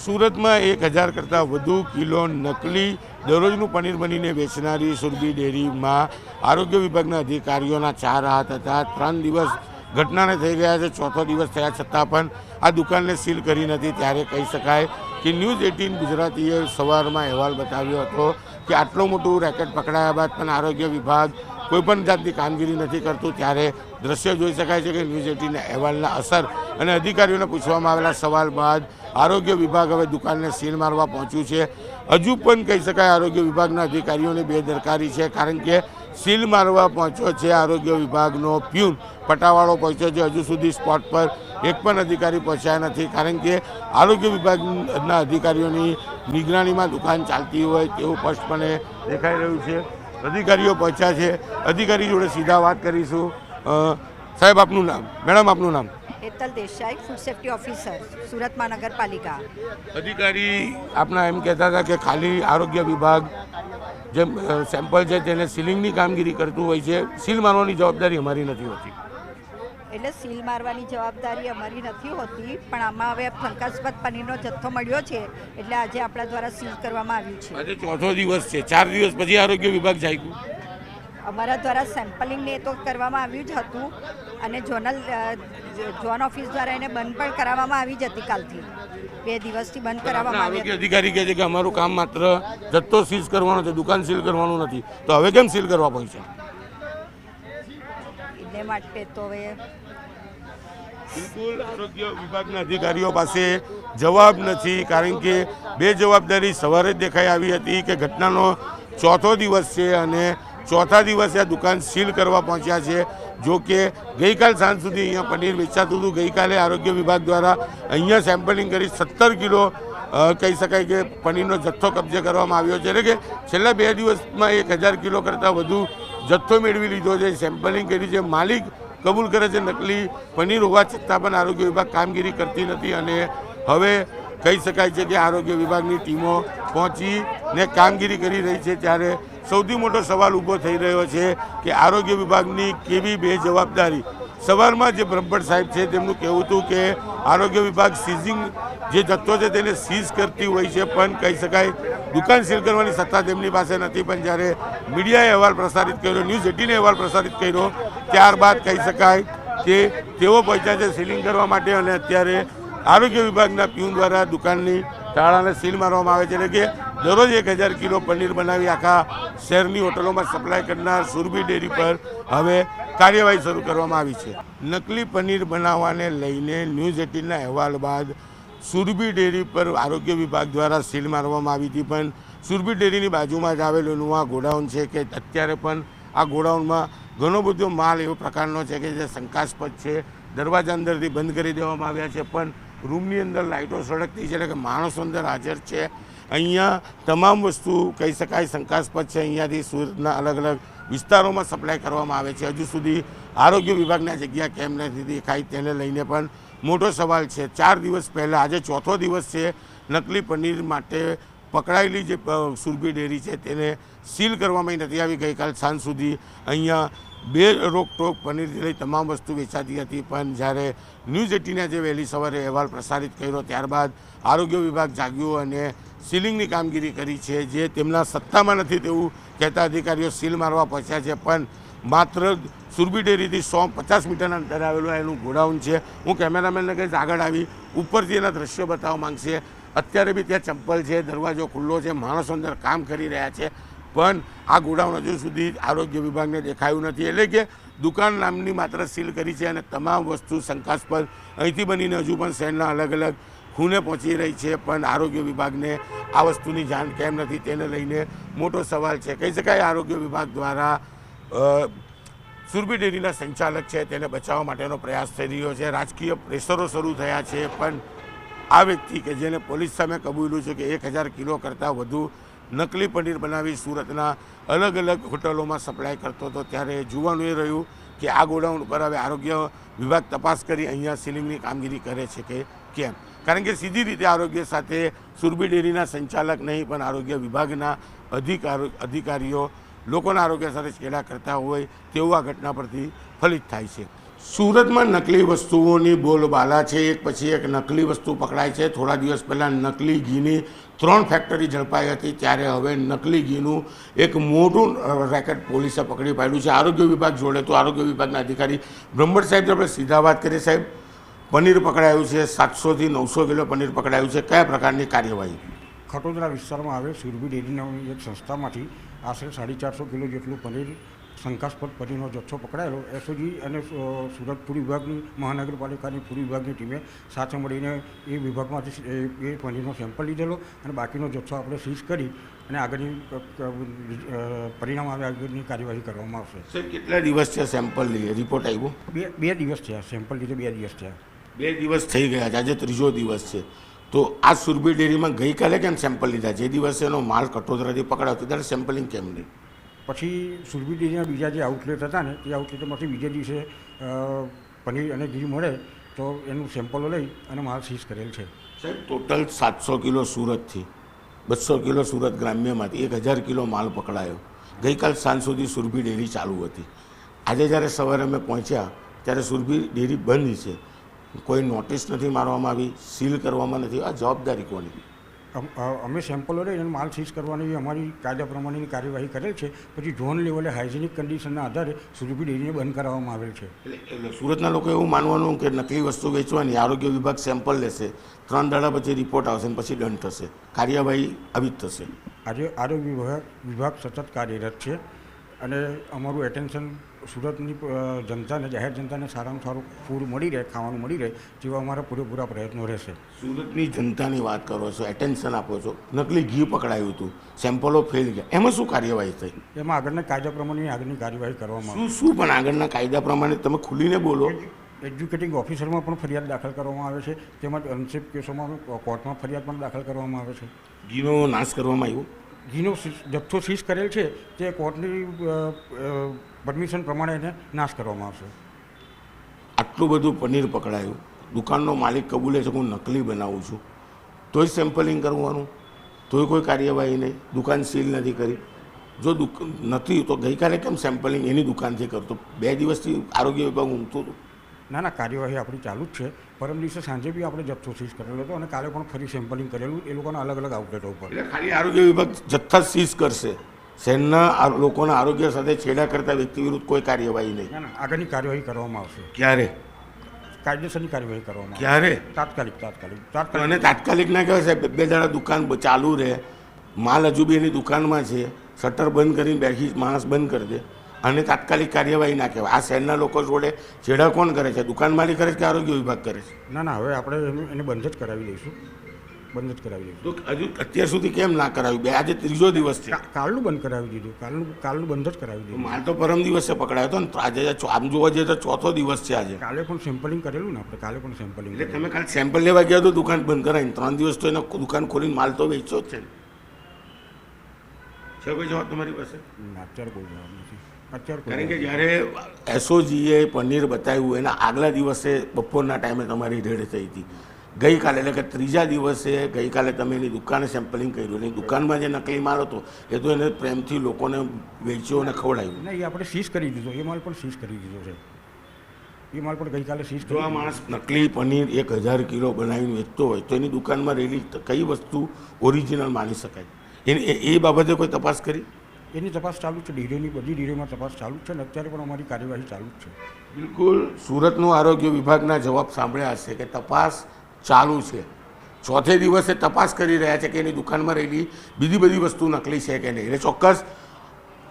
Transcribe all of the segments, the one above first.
સુરતમાં 1000 કરતાં વધુ કિલો નકલી દરરોજનું પનીર બનીને વેચનારી સુરભી ડેરીમાં આરોગ્ય વિભાગના અધિકારીઓના 4 હાથ હતા। 3 દિવસ ઘટનાને થઈ ગયા છે, ચોથો દિવસ થયા છતાં પણ આ દુકાનને સીલ કરી નથી। ત્યારે કહી શકાય કે ન્યૂઝ 18 ગુજરાતીએ સવારમાં અહેવાલ બતાવ્યો હતો કે આટલું મોટું રેકેટ પકડાયા બાદ પણ આરોગ્ય વિભાગ કોઈપણ જાતની કામગીરી નથી કરતું। ત્યારે દ્રશ્ય જોઈ શકાય છે કે ન્યૂઝ 18ના અહેવાલના અસર અને અધિકારીઓને પૂછવામાં આવેલા સવાલ બાદ આરોગ્ય વિભાગ હવે દુકાનને સીલ મારવા પહોંચ્યું છે। હજુ પણ કહી શકાય આરોગ્ય વિભાગના અધિકારીઓને બેદરકારી છે, કારણ કે સીલ મારવા પહોંચ્યો છે આરોગ્ય વિભાગનો પ્યુન પટાવાળો પહોંચ્યો છે। હજુ સુધી સ્પોટ પર એક પણ અધિકારી પહોંચ્યા નથી, કારણ કે આરોગ્ય વિભાગના અધિકારીઓની નિગરાણીમાં દુકાન ચાલતી હોય તેવું સ્પષ્ટપણે દેખાઈ રહ્યું છે। અધિકારીઓ પહોંચ્યા છે, અધિકારી જોડે સીધા વાત કરીશું। સાહેબ, આપનું નામ? મેડમ, આપનું નામ? Hetal Desai, food safety officer, Surat મહાનગરપાલિકા। અધિકારી આપના એમ કહેતા હતા કે ખાલી આરોગ્ય વિભાગ જે સેમ્પલ છે તેને સીલિંગની કામગીરી કરતું હોય છે, સીલ મારવાની જવાબદારી અમારી નથી હોતી। એટલે સીલ મારવાની જવાબદારી અમારી નથી હોતી, પણ આમાં હવે શંકાસ્પદ પનીરનો જથ્થો મળ્યો છે એટલે આજે આપણા દ્વારા સીલ કરવામાં આવ્યું છે। આજે ચોથો દિવસ છે, 4 દિવસ પછી આરોગ્ય વિભાગ જાગ્યું? અમારા દ્વારા સેમ્પલિંગને એ તો કરવામાં આવ્યું જ હતું અને ઝોન ઓફિસ દ્વારા એને બંધ પણ કરાવવામાં આવી જ હતી। કાલથી 2 દિવસથી બંધ કરાવવામાં આવી। આરોગ્ય અધિકારી કહે છે કે અમારું કામ માત્ર જથ્થો સીઝ કરવાનો છે, દુકાન સીલ કરવાનું નથી, તો હવે કેમ સીલ કરવા પહોંચ્યા? એટલે માટે તો હવે બિલકુલ આરોગ્ય વિભાગના અધિકારીઓ પાસે જવાબ નથી, કારણ કે બેજવાબદારી સવારે જ દેખાઈ આવી હતી કે ઘટનાનો ચોથો દિવસ છે અને ચોથા દિવસે આ દુકાન સીલ કરવા પહોંચ્યા છે। જો કે ગઈકાલ સાંજ સુધી અહીંયા પનીર વેચાતું હતું। ગઈકાલે આરોગ્ય વિભાગ દ્વારા અહીંયા સેમ્પલિંગ કરી 17 કિલો કહી શકાય કે પનીરનો જથ્થો કબજે કરવામાં આવ્યો છે, એટલે કે છેલ્લા 2 દિવસમાં 1000 કિલો કરતાં વધુ જથ્થો મેળવી લીધો છે, સેમ્પલિંગ કરી છે। માલિક કબૂલ કરે છે નકલી પનીર હોવા છતાં પણ આરોગ્ય વિભાગ કામગીરી કરતી નથી અને હવે કહી શકાય છે કે આરોગ્ય વિભાગની ટીમો પહોંચીને કામગીરી કરી રહી છે। ત્યારે સૌથી મોટો સવાલ ઊભો થઈ રહ્યો છે કે આરોગ્ય વિભાગની કેવી બેજવાબદારી। સવારમાં જે બ્રહ્મભટ્ટ સાહેબ છે તેમનું કહેવું હતું કે આરોગ્ય વિભાગ સીઝિંગ જે જથ્થો છે તેને સીઝ કરતી હોય છે, પણ કહી શકાય દુકાન સીલ કરવાની સત્તા તેમની પાસે નથી। પણ જ્યારે મીડિયાએ અહેવાલ પ્રસારિત કર્યો, ન્યૂઝ 18એ અહેવાલ પ્રસારિત કર્યો, ત્યારબાદ કહી શકાય કે તેઓ પહોંચ્યા છે સીલિંગ કરવા માટે અને અત્યારે આરોગ્ય વિભાગના પ્યુન દ્વારા દુકાનની તાળાને સીલ મારવામાં આવે છે। એટલે કે દરરોજ 1000 કિલો પનીર બનાવી આખા શહેરની હોટલોમાં સપ્લાય કરનાર સુરભી ડેરી પર હવે કાર્યવાહી શરૂ કરવામાં આવી છે। નકલી પનીર બનાવવાને લઈને ન્યૂઝ 18ના અહેવાલ બાદ સુરભી ડેરી પર આરોગ્ય વિભાગ દ્વારા સીલ મારવામાં આવી હતી, પણ સુરભી ડેરીની બાજુમાં જ આવેલું આ ગોડાઉન છે કે અત્યારે પણ આ ગોડાઉનમાં ઘણો બધો માલ એવો પ્રકારનો છે કે જે શંકાસ્પદ છે। દરવાજા અંદરથી બંધ કરી દેવામાં આવ્યા છે, પણ રૂમની અંદર લાઇટો સળગતી છે, એટલે કે માણસો અંદર હાજર છે। અહીંયા તમામ વસ્તુ કહી શકાય શંકાસ્પદ છે। અહીંયાથી સુરતના અલગ અલગ વિસ્તારોમાં સપ્લાય કરવામાં આવે છે। હજુ સુધી આરોગ્ય વિભાગની આ જગ્યા કેમ નથી દેખાઈ તેને લઈને પણ મોટો સવાલ છે। 4 દિવસ પહેલાં આજે ચોથો દિવસ છે, નકલી પનીર માટે પકડાયેલી જે સુરભી ડેરી છે તેને સીલ કરવામાં નથી આવી। ગઈકાલ સાંજ સુધી અહીંયા રોકટોક પનીરથી લઈ તમામ વસ્તુ વેચાતી હતી, પણ જ્યારે ન્યૂઝ 18એ જે વહેલી સવારે અહેવાલ પ્રસારિત કર્યો ત્યારબાદ આરોગ્ય વિભાગ જાગ્યું અને સીલિંગની કામગીરી કરી છે, જે તેમના સત્તામાં નથી તેવું કહેતા અધિકારીઓ સીલ મારવા પહોંચ્યા છે। પણ માત્ર સુરભી ડેરીથી 150 મીટરના અંતરે આવેલું એનું ગોડાઉન છે। હું કેમેરામેનને કહીશ આગળ આવી ઉપરથી એના દ્રશ્યો બતાવવા માંગશે। અત્યારે બી ત્યાં ચંપલ છે, દરવાજો ખુલ્લો છે, માણસો અંદર કામ કરી રહ્યા છે, પણ આ ગોડાઉન હજુ સુધી આરોગ્ય વિભાગને દેખાયું નથી। એટલે કે દુકાન નામની માત્ર સીલ કરી છે અને તમામ વસ્તુ શંકાસ્પદ અહીંથી બનીને હજુ પણ શહેરના અલગ અલગ ખૂણે પહોંચી રહી છે, પણ આરોગ્ય વિભાગને આ વસ્તુની જાણ કેમ નથી તેને લઈને મોટો સવાલ છે। કહી શકાય આરોગ્ય વિભાગ દ્વારા સુરભી ડેરીના સંચાલક છે તેને બચાવવા માટેનો પ્રયાસ થઈ રહ્યો છે। રાજકીય પ્રેશરો શરૂ થયા છે, પણ આ વ્યક્તિ કે જેને પોલીસ સામે કબૂલ્યું છે કે 1000 કિલો કરતાં વધુ નકલી પનીર બનાવી સુરતના અલગ અલગ હોટલોમાં સપ્લાય કરતો હતો, ત્યારે જોવાનું એ રહ્યું કે આ ગોડાઉન ઉપર હવે આરોગ્ય વિભાગ તપાસ કરી અહીંયા સીલિંગની કામગીરી કરે છે કે કેમ। કારણ કે સીધી રીતે આરોગ્ય સાથે સુરભી ડેરીના સંચાલક નહીં, પણ આરોગ્ય વિભાગના અધિકારીઓ લોકોના આરોગ્ય સાથે ચેડા કરતા હોય તેવું આ ઘટના પરથી ફલિત થાય છે। સુરતમાં નકલી વસ્તુઓની બોલબાલા છે. એક પછી એક નકલી વસ્તુ પકડાય છે. થોડા દિવસ પહેલાં નકલી ઘીની 3 ફેક્ટરી ઝડપાઈ હતી. ત્યારે હવે નકલી ઘીનું એક મોટું રેકેટ પોલીસે પકડી પાડ્યું છે. આરોગ્ય વિભાગ જોડે તો આરોગ્ય વિભાગના અધિકારી બ્રહ્મભટ્ટ સાહેબ આપણે સીધા વાત કરીએ. સાહેબ, પનીર પકડાયું છે, 700 થી 900 કિલો પનીર પકડાયું છે. કયા પ્રકારની કાર્યવાહી? ખટોદરા વિસ્તારમાં આવેલ સુરભી ડેરી નામની એક સંસ્થામાંથી આશરે 450 કિલો જેટલું પનીર શંકાસ્પદ પનીરનો જથ્થો પકડાયેલો. એસઓજી અને સુરત પૂર વિભાગની મહાનગરપાલિકાની પૂર વિભાગની ટીમે સાથે મળીને એ વિભાગમાંથી એ પનીરનો સેમ્પલ લીધેલો અને બાકીનો જથ્થો આપણે સીઝ કરી અને આગળની પરિણામ આવે આગળની કાર્યવાહી કરવામાં આવશે. સાહેબ, કેટલા દિવસ છે સેમ્પલ લઈએ? રિપોર્ટ આવ્યો? બે દિવસ થયા સેમ્પલ લીધે, 2 દિવસ થયા. 2 દિવસ થઈ ગયા છે, આજે 3જો દિવસ છે. તો આ સુરભી ડેરીમાં ગઈકાલે કેમ સેમ્પલ લીધા? જે દિવસે એનો માલ કટોદરાથી પકડાયો ત્યારે સેમ્પલિંગ કેમ નહીં? પછી સુરભી ડેરીના બીજા જે આઉટલેટ હતા ને તે આઉટલેટમાંથી બીજે દિવસે પનીર અને ઘી મળે તો એનું સેમ્પલો લઈ અને માલ સીઝ કરેલ છે. સાહેબ, ટોટલ 700 કિલો સુરતથી, 200 કિલો સુરત ગ્રામ્યમાંથી 1000 કિલો માલ પકડાયો. ગઈકાલ સાંજ સુધી સુરભી ડેરી ચાલુ હતી. આજે જ્યારે સવારે અમે પહોંચ્યા ત્યારે સુરભી ડેરી બંધ છે. કોઈ નોટિસ નથી મારવામાં આવી, સીલ કરવામાં નથી. આ જવાબદારી કોની? અમે સેમ્પલો લઈને માલ સીઝ કરવાની અમારી કાયદા પ્રમાણેની કાર્યવાહી કરેલ છે. પછી ઝોન લેવલે હાઇજેનિક કન્ડિશનના આધારે સુરભી ડેરીને બંધ કરાવવામાં આવેલ છે. એટલે સુરતના લોકો એવું માનવાનું કે નકલી વસ્તુ વેચવાની આરોગ્ય વિભાગ સેમ્પલ લેશે, 3 દાડા પછી રિપોર્ટ આવશે અને પછી દંડ થશે, કાર્યવાહી આવી જ થશે. આજે આરોગ્ય વિભાગ સતત કાર્યરત છે અને અમારું એટેન્શન સુરતની જનતાને, જાહેર જનતાને સારામાં સારું ફૂડ મળી રહે, ખાવાનું મળી રહે જેવા અમારા પૂરેપૂરા પ્રયત્નો રહેશે. સુરતની જનતાની વાત કરો છો, એટેન્શન આપો છો, નકલી ઘી પકડાયું હતું, સેમ્પલો ફેલ ગયા, એમાં શું કાર્યવાહી થઈ? એમાં આગળના કાયદા પ્રમાણે આગળની કાર્યવાહી કરવામાં આવે. શું પણ આગળના કાયદા પ્રમાણે તમે ખુલીને બોલો. એજ્યુકેટિંગ ઓફિસરમાં પણ ફરિયાદ દાખલ કરવામાં આવે છે, તેમજ અનસેફ કેસોમાં કોર્ટમાં ફરિયાદ પણ દાખલ કરવામાં આવે છે. ઘીનો નાશ કરવામાં આવ્યો? ઘીનો જથ્થો સીઝ કરેલ છે તે કોર્ટની પરમિશન પ્રમાણે એને નાશ કરવામાં આવશે. આટલું બધું પનીર પકડાયું, દુકાનનો માલિક કબૂલે છે કે હું નકલી બનાવું છું, તોય સેમ્પલિંગ કરવાનું, તોય કોઈ કાર્યવાહી નહીં, દુકાન સીલ નથી કરી. જો નથી તો ગઈકાલે કેમ સેમ્પલિંગ એની દુકાનથી કરતો? 2 દિવસથી આરોગ્ય વિભાગ ઊંઘતું હતું. ના, કાર્યવાહી આપણી ચાલુ જ છે. પરમ દિવસે સાંજે બી આપણે જથ્થો સીઝ કરેલો હતો અને કાલે પણ ફરી સેમ્પલિંગ કરેલું એ લોકોના અલગ અલગ આઉટલેટો ઉપર. એટલે ખાલી આરોગ્ય વિભાગ જથ્થા સીઝ કરશે, શહેરના લોકોના આરોગ્ય સાથે છેડા કરતા વ્યક્તિ વિરુદ્ધ કોઈ કાર્યવાહી નહીં? ના, આગળની કાર્યવાહી કરવામાં આવશે. ક્યારે? કાયદેસરની કાર્યવાહી કરવામાં. ક્યારે? તાત્કાલિક. અને તાત્કાલિક ના કહેવાય સાહેબ, 2 દાડા દુકાન ચાલુ રહે, માલ હજુ બી એની દુકાનમાં છે, શટર બંધ કરીને બેઠી માણસ બંધ કરી દે અને તાત્કાલિક કાર્યવાહી ના કહેવાય. આ શહેરના લોકો જોડે છેડા કોણ કરે છે? દુકાન માલિક કરે છે કે આરોગ્ય વિભાગ કરે છે? ના, હવે આપણે એને બંધ જ કરાવી દઈશું. તો હજુ અત્યાર સુધી કેમ ના કરાવ્યું? આજે 3જો દિવસ છે. કાલનું બંધ કરાવી દીધું. કાલનું બંધ જ કરાવી દીધું. માલ તો પરમ દિવસે પકડાયો હતો ને, આજે આમ જોવા જઈએ તો 4થો દિવસ છે. આજે કાલે પણ સેમ્પલિંગ કરેલું ને આપણે, કાલે પણ સેમ્પલિંગ. એટલે તમે કાલે સેમ્પલ લેવા ગયા તો દુકાન બંધ કરાવીને 3 દિવસ તો એને દુકાન ખોલીને માલ તો વેચ્યો જ છે. છે કોઈ જવાબ તમારી પાસે? અત્યારે કોઈ જવાબ નથી. કારણ કે જ્યારે એસઓજીએ પનીર બતાવ્યું એના આગલા દિવસે બપોરના ટાઈમે તમારી રેડ થઈ હતી. ગઈકાલે એટલે કે 3જા દિવસે ગઈકાલે તમે એની દુકાને સેમ્પલિંગ કર્યું. એની દુકાનમાં જે નકલી માલ હતો એ તો એને પ્રેમથી લોકોને વેચ્યો અને ખવડાવ્યું. નહીં, એ આપણે સીઝ કરી દીધો. એ માલ પણ સીઝ કરી દીધો છે. એ માલ પણ ગઈકાલે સીઝ. જો આ માણસ નકલી પનીર 1000 કિલો બનાવીને વેચતો હોય તો એની દુકાનમાં રહેલી કઈ વસ્તુ ઓરિજિનલ માની શકાય? એ બાબતે કોઈ તપાસ કરી? એની તપાસ ચાલુ છે. ડેરીની બધી ડેરીમાં તપાસ ચાલુ છે અને અત્યારે પણ અમારી કાર્યવાહી ચાલુ જ છે. બિલકુલ. સુરતનું આરોગ્ય વિભાગના જવાબ સાંભળ્યા હશે કે તપાસ ચાલુ છે. 4થે દિવસે તપાસ કરી રહ્યા છે કે એની દુકાનમાં રહેલી બીજી બધી વસ્તુ નકલી છે કે નહીં. એટલે ચોક્કસ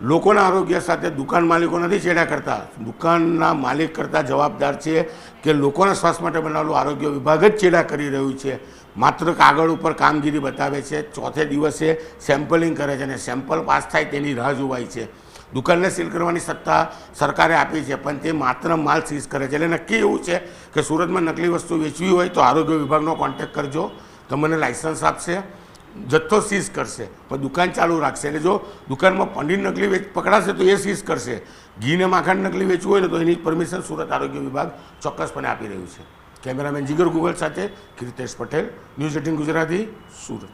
લોકોના આરોગ્ય સાથે દુકાન માલિકો નથી છેડા કરતા, દુકાનના માલિક કરતાં જવાબદાર છે કે લોકોના સ્વાસ્થ્ય માટે બનાવેલું આરોગ્ય વિભાગ જ છેડા કરી રહ્યું છે. માત્ર કાગળ ઉપર કામગીરી બતાવે છે. 4થે દિવસે સેમ્પલિંગ કરે છે અને સેમ્પલ પાસ થાય તેની રાહ જોવાય છે. દુકાનને સીલ કરવાની સત્તા સરકારે આપી છે પણ તે માત્ર માલ સીઝ કરે છે. એટલે નક્કી એવું છે કે સુરતમાં નકલી વસ્તુ વેચવી હોય તો આરોગ્ય વિભાગનો કોન્ટેક્ટ કરજો, તમને લાઇસન્સ આપશે, જથ્થો સીઝ કરશે પણ દુકાન ચાલુ રાખશે. એટલે જો દુકાનમાં પનીર નકલી પકડાશે તો એ સીઝ કરશે. ઘીને માખણ નકલી વેચવું હોય ને તો એની પરમિશન સુરત આરોગ્ય વિભાગ ચોક્કસપણે આપી રહ્યું છે. કેમેરામેન જીગર ગુગલ સાથે કીર્તેશ પટેલ, ન્યૂઝ 18 ગુજરાતી, સુરત.